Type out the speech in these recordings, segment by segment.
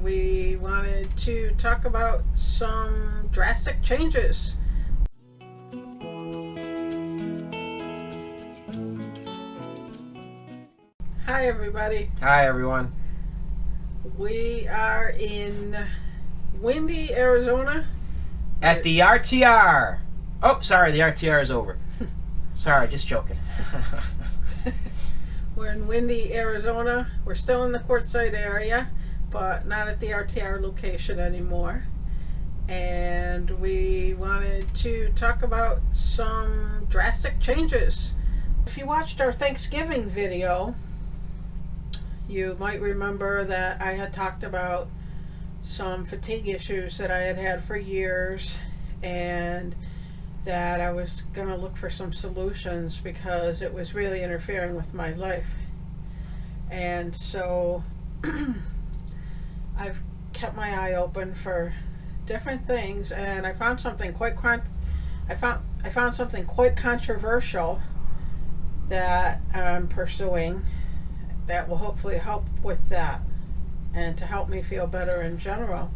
We wanted to talk about some drastic changes. Hi everybody. Hi everyone. We are in windy Arizona. At the RTR. Oh, sorry, the RTR is over. Sorry, just joking. We're in windy Arizona. We're still in the Quartzsite area, but not at the RTR location anymore. And we wanted to talk about some drastic changes. If you watched our Thanksgiving video, you might remember that I had talked about some fatigue issues that I had had for years, and that I was going to look for some solutions because it was really interfering with my life. And so I've kept my eye open for different things, and I found something quite controversial that I'm pursuing that will hopefully help with that and to help me feel better in general.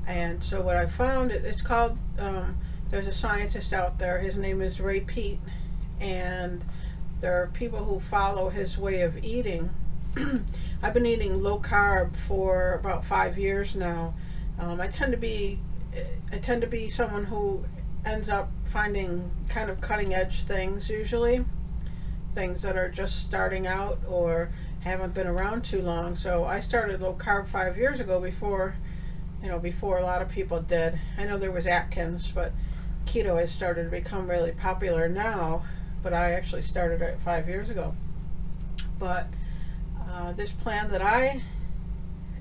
And so what I found, it's called there's a scientist out there, his name is Pete, and there are people who follow his way of eating. I've been eating low carb for about 5 years now. I tend to be someone who ends up finding kind of cutting edge things, usually things that are just starting out or haven't been around too long. So I started low carb 5 years ago before a lot of people did. I know there was Atkins, but keto has started to become really popular now, but I actually started it 5 years ago. But this plan that I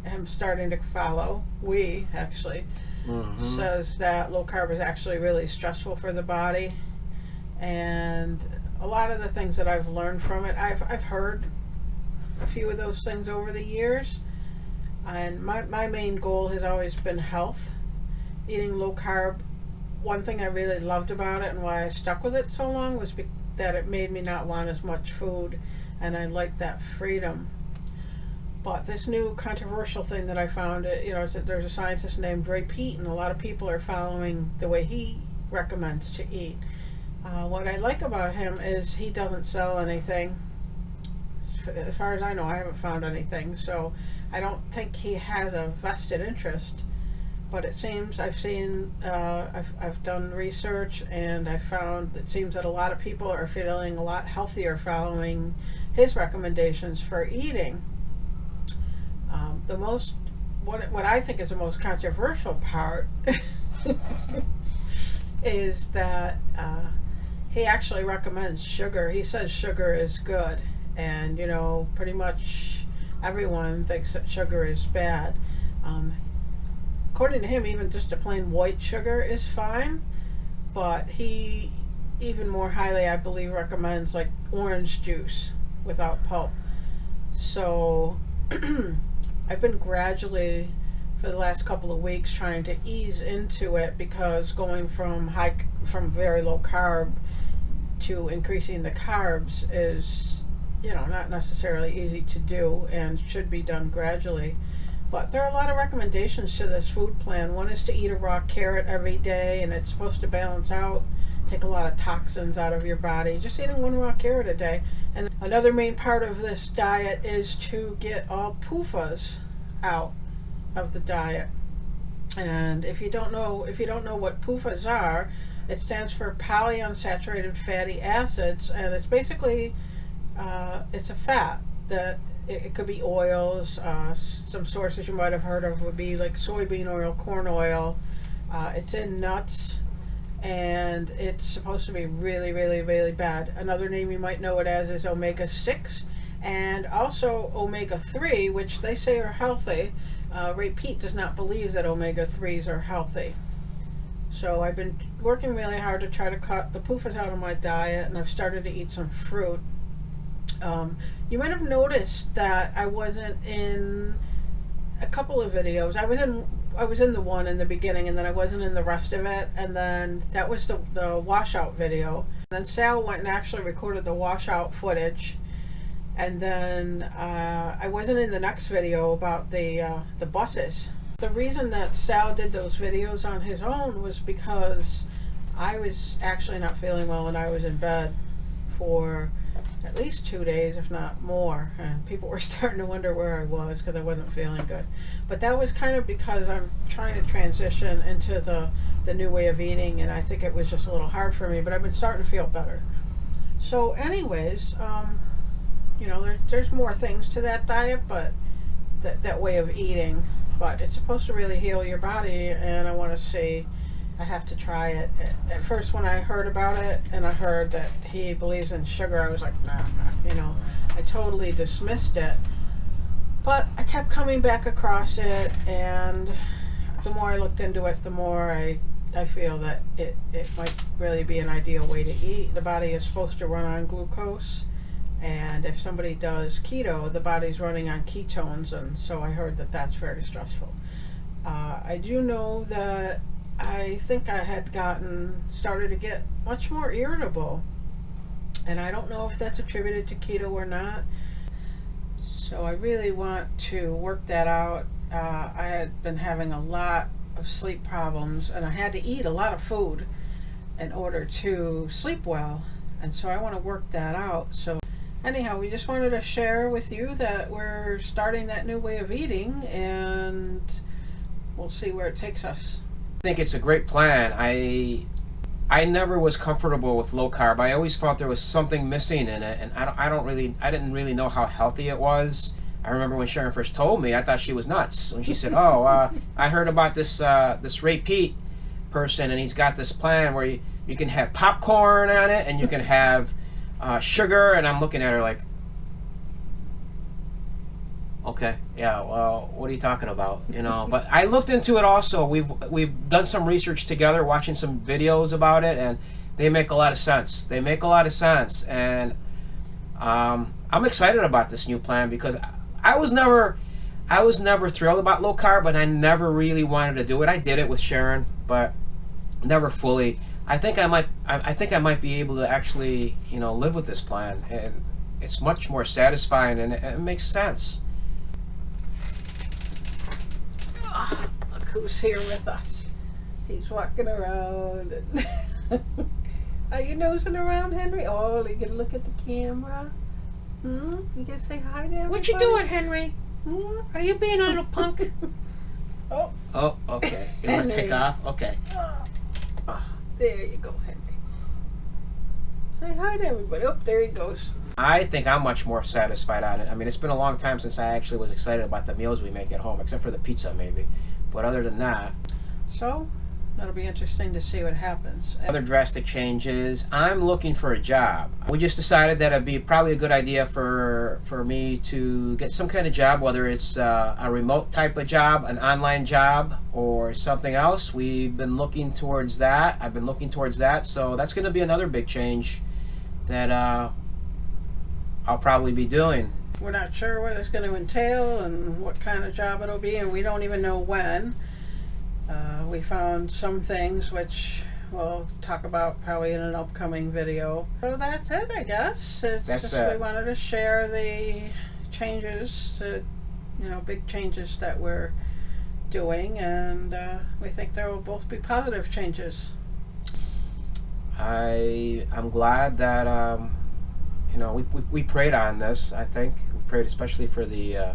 am starting to follow, says that low carb is actually really stressful for the body. And a lot of the things that I've learned from it, I've heard a few of those things over the years. And my main goal has always been health. Eating low carb, one thing I really loved about it and why I stuck with it so long was that it made me not want as much food, and I liked that freedom. But this new controversial thing that I found, there's a scientist named Pete, and a lot of people are following the way he recommends to eat. What I like about him is he doesn't sell anything. As far as I know, I haven't found anything, so I don't think he has a vested interest. But it seems I've done research, and I've found it seems that a lot of people are feeling a lot healthier following his recommendations for eating. What I think is the most controversial part is that he actually recommends sugar. He says sugar is good, and pretty much everyone thinks that sugar is bad. According to him, even just a plain white sugar is fine, but he even more highly, I believe, recommends like orange juice without pulp. So I've been gradually, for the last couple of weeks, trying to ease into it, because going from very low carb to increasing the carbs is not necessarily easy to do and should be done gradually. But there are a lot of recommendations to this food plan. One is to eat a raw carrot every day, and it's supposed to balance out, take a lot of toxins out of your body, just eating one raw carrot a day. And another main part of this diet is to get all PUFAs out of the diet. And if you don't know what PUFAs are, it stands for polyunsaturated fatty acids, and it's basically it's a fat that it could be oils. Some sources you might have heard of would be like soybean oil, corn oil. It's in nuts, and it's supposed to be really, really, really bad. Another name you might know it as is omega-6, and also omega-3, which they say are healthy. Pete does not believe that omega-3s are healthy. So I've been working really hard to try to cut the PUFAs out of my diet, and I've started to eat some fruit. You might have noticed that I wasn't in a couple of videos. I was in the one in the beginning, and then I wasn't in the rest of it, and then that was the washout video. And then Sal went and actually recorded the washout footage, And then I wasn't in the next video about the buses. The reason that Sal did those videos on his own was because I was actually not feeling well, and I was in bed for at least 2 days, if not more, and people were starting to wonder where I was because I wasn't feeling good. But that was kind of because I'm trying to transition into the new way of eating, and I think it was just a little hard for me, but I've been starting to feel better. So anyways, you know, there's more things to that diet, but that way of eating, but it's supposed to really heal your body, and I want to see. I have to try it. At first, when I heard about it and I heard that he believes in sugar, I was like, nah, you know, I totally dismissed it. But I kept coming back across it, and the more I looked into it, the more I feel that it might really be an ideal way to eat. The body is supposed to run on glucose, and if somebody does keto, the body's running on ketones, and so I heard that that's very stressful. I do know that I think I had started to get much more irritable, and I don't know if that's attributed to keto or not, so I really want to work that out. I had been having a lot of sleep problems, and I had to eat a lot of food in order to sleep well, and so I want to work that out. So anyhow, we just wanted to share with you that we're starting that new way of eating, and we'll see where it takes us. I think it's a great plan. I never was comfortable with low carb. I always thought there was something missing in it, and I didn't really know how healthy it was. I remember when Sharon first told me, I thought she was nuts when she said, "Oh, I heard about this Ray Pete person, and he's got this plan where you can have popcorn on it, and you can have sugar." And I'm looking at her like, okay, yeah, well, what are you talking about? You know, but I looked into it also. We've done some research together, watching some videos about it, and they make a lot of sense. They make a lot of sense, and I'm excited about this new plan because I was never thrilled about low carb, but I never really wanted to do it. I did it with Sharon, but never fully. I think I might be able to actually, you know, live with this plan, and it's much more satisfying, and it makes sense. Look who's here with us. He's walking around. Are you nosing around, Henry? Oh, you can look at the camera. You can say hi to everybody. What you doing, Henry? Are you being a little punk? Oh, okay. You want to take off? Okay. There you go, Henry. Say hi to everybody. Oh, there he goes. I think I'm much more satisfied on it. I mean, it's been a long time since I actually was excited about the meals we make at home, except for the pizza maybe. But other than that. So, that'll be interesting to see what happens. Other drastic changes. I'm looking for a job. We just decided that it'd be probably a good idea for me to get some kind of job, whether it's a remote type of job, an online job, or something else. We've been looking towards that. I've been looking towards that. So that's going to be another big change that I'll probably be doing. We're not sure what it's going to entail and what kind of job it'll be, and we don't even know when. We found some things which we'll talk about probably in an upcoming video. So that's it, I guess. We wanted to share the changes, you know, big changes that we're doing, and we think there will both be positive changes. I'm glad that you know, we prayed on this. I think we prayed especially for the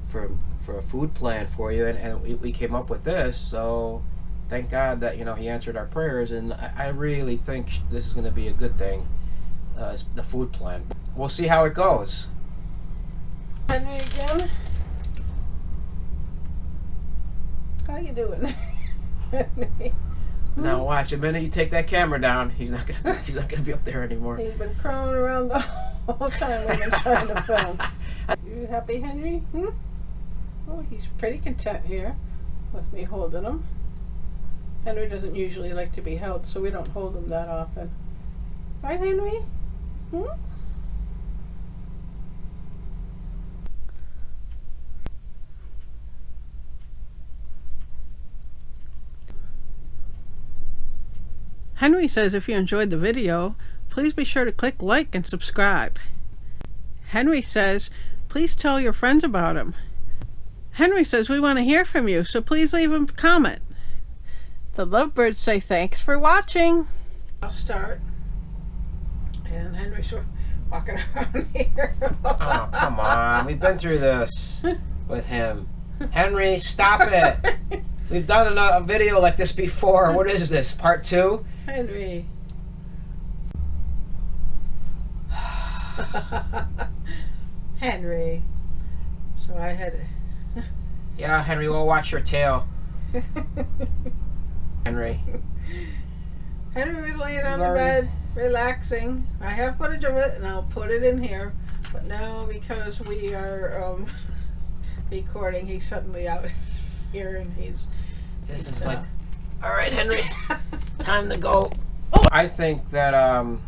for a food plan for you, and we came up with this. So thank God that, you know, he answered our prayers, and I really think this is going to be a good thing, the food plan. We'll see how it goes. Henry again. How you doing? Henry. Now watch, the minute you take that camera down, he's not gonna be up there anymore. He's been crawling around the whole time we've been trying to film. You happy, Henry? Oh, he's pretty content here with me holding him. Henry doesn't usually like to be held, so we don't hold him that often. Right, Henry? Henry says if you enjoyed the video, please be sure to click like and subscribe. Henry says, please tell your friends about him. Henry says, we want to hear from you, so please leave a comment. The lovebirds say thanks for watching. I'll start. And Henry's walking around here. Oh, come on. We've been through this with him. Henry, stop it. We've done a video like this before. What is this, part 2? Henry. Henry. So I had... Yeah, Henry, we'll watch your tail. Henry. Henry was laying on the bed, relaxing. I have footage of it, and I'll put it in here. But now, because we are recording, he's suddenly out here, and he's like, all right, Henry, time to go. Oh! I think that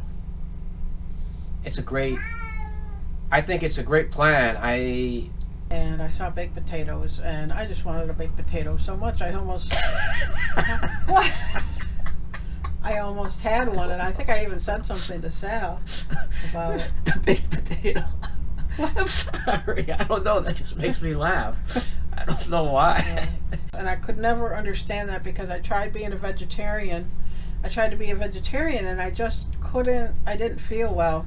it's a great plan. And I saw baked potatoes, and I just wanted a baked potato so much I almost I almost had one, and I think I even said something to Sal about it. The baked potato. I'm sorry, I don't know. That just makes me laugh. I don't know why. And I could never understand that because I tried being a vegetarian. I tried to be a vegetarian, and I just couldn't. I didn't feel well.